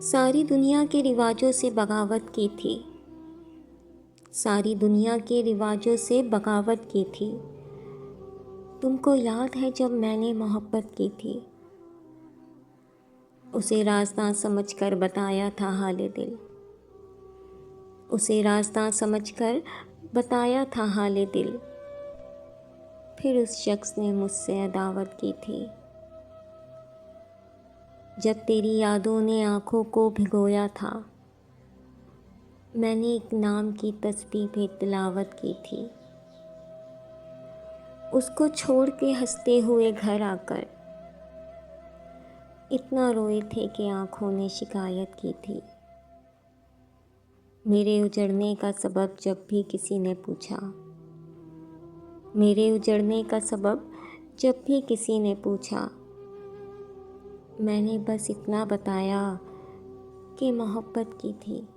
सारी दुनिया के रिवाजों से बगावत की थी। सारी दुनिया के रिवाजों से बगावत की थी। तुमको याद है जब मैंने मोहब्बत की थी। उसे रास्ता समझकर बताया था हाले दिल। उसे रास्ता समझकर बताया था हाले दिल। फिर उस शख्स ने मुझसे अदावत की थी। जब तेरी यादों ने आँखों को भिगोया था, मैंने एक नाम की तस्बीह पे तिलावत की थी। उसको छोड़ के हंसते हुए घर आकर इतना रोए थे कि आँखों ने शिकायत की थी। मेरे उजड़ने का सबब जब भी किसी ने पूछा, मेरे उजड़ने का सबब जब भी किसी ने पूछा, मैंने बस इतना बताया कि मोहब्बत की थी।